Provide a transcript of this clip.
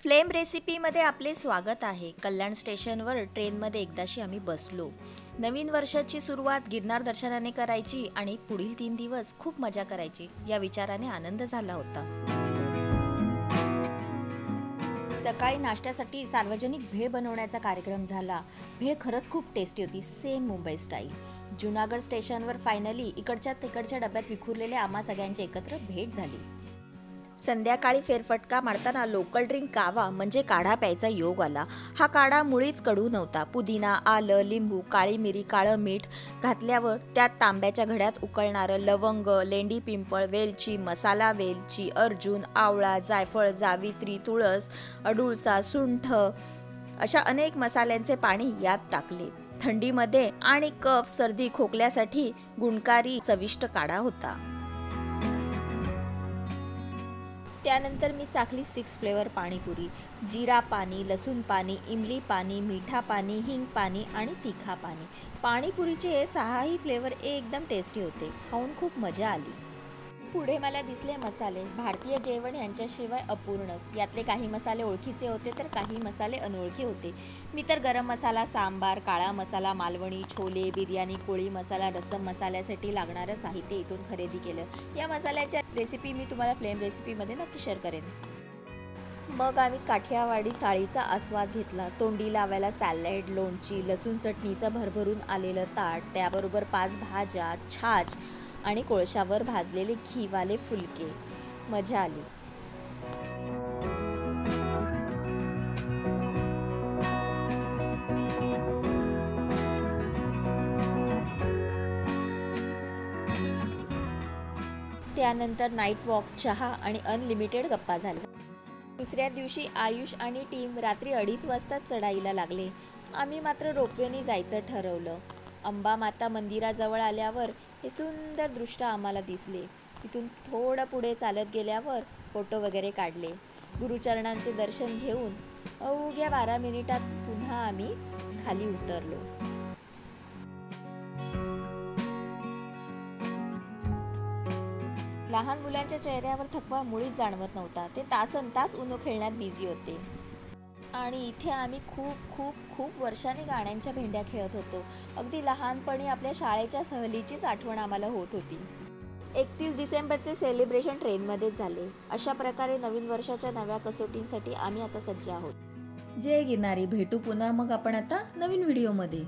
Flame रेसिपीमध्ये आपले स्वागत आहे। कल्याण स्टेशनवर ट्रेनमध्ये एकदाशी आम्ही बसलो। नवीन वर्षाची सुरुवात गिरनार दर्शनाने करायची आणि पुढील 3 दिवस खूप मजा करायची या विचाराने आनंद झाला होता। सकाळी नाश्त्यासाठी सार्वजनिक भेळ बनवण्याचा कार्यक्रम झाला। भेळ खरंच खूप टेस्टी होती, सेम मुंबई स्टाईल। जुनागड स्टेशनवर फायनली इकडच्या तिकडच्या डब्यात विखुरलेल्या आम्हा सगळ्यांची एकत्र भेट झाली। संध्याकाळी फेरफटका मारताना लोकल ड्रिंक कावा म्हणजे काढा प्यायचा योग आला। हा काढा मुळीच कडू नव्हता। पुदिना, आलं, लिंबू, काळी मिरी, काळं मीठ घातल्यावर त्यात तांब्याच्या घड्यात उकळणारं लवंग, लेंडी पिंपळ, वेलची, मसाला वेलची, अर्जुन, आवळा, जायफळ, जावित्री, तुळस, अडुळसा, सुंठ अशा अनेक मसाल्यांचे पाणी यात टाकले। थंडीमध्ये आणि कफ सर्दी खोकल्यासाठी गुणकारी चविष्ट काढा होता। त्यानंतर मी चाखली 6 फ्लेवर पाणीपुरी। जिरा पाणी, लसूण पाणी, इमली पाणी, मीठा पाणी, हिंग पाणी आणि तिखा पाणी। पाणीपुरीचे हे 6ही फ्लेवर एकदम टेस्टी होते। खाऊन खूप मजा आली। पुढे मला दिसले मसाले। भारतीय जेवण यांच्याशिवाय अपूर्णच। यातले काही मसाले ओळखीचे होते तर काही मसाले अनोळखी होते। मी तर गरम मसाला, सांबार, काळा मसाला, मालवणी, छोले, बिर्याणी, कोळी मसाला, रस्सम मसाल्यासाठी लागणारं साहित्य इथून खरेदी केलं। या मसाल्याच्या रेसिपी मी तुम्हाला फ्लेम रेसिपीमध्ये नक्की शेअर करेन। मग आम्ही काठियावाडी थाळीचा आस्वाद घेतला। तोंडी लावायला सॅलड, लोणची, लसूण चटणीचं भरभरून आलेलं ताट, त्याबरोबर 5 भाज्या, छाछ आणि कोळशावर भाजलेले घीवाले फुलके। मजा आली। त्यानंतर नाईट वॉक, चहा आणि अनलिमिटेड गप्पा झाल्या। दुसऱ्या दिवशी आयुष आणि टीम रात्री 2:30 वाजता चढाईला लागले। आम्ही मात्र रोपवेने जायचं ठरवलं। अंबा माता मंदिराजवळ आल्यावर हे सुंदर दृश्य आम्हाला दिसले। तिथून थोडं पुढे चालत गेल्यावर फोटो वगैरे काढले। गुरुचरणांचे दर्शन घेऊन अवघ्या 12 मिनिटात पुन्हा आम्ही खाली उतरलो। लहान मुलांच्या चेहऱ्यावर थकवा मुळीच जाणवत नव्हता। ते तासनतास उनो खेळण्यात बिझी होते। आणि इथे आम्ही खूप खूप खूप वर्षांनी गाण्यांच्या भेंड्या खेळत होतो। अगदी लहानपणी आपल्या शाळेच्या सहलीचीच आठवण आम्हाला होत होती। 31 डिसेंबरचे सेलिब्रेशन ट्रेनमध्येच झाले। अशा प्रकारे नवीन वर्षाच्या नव्या कसोटींसाठी आम्ही आता सज्ज आहोत। जय गिरनारी। भेटू पुन्हा मग आपण आता नवीन व्हिडिओमध्ये।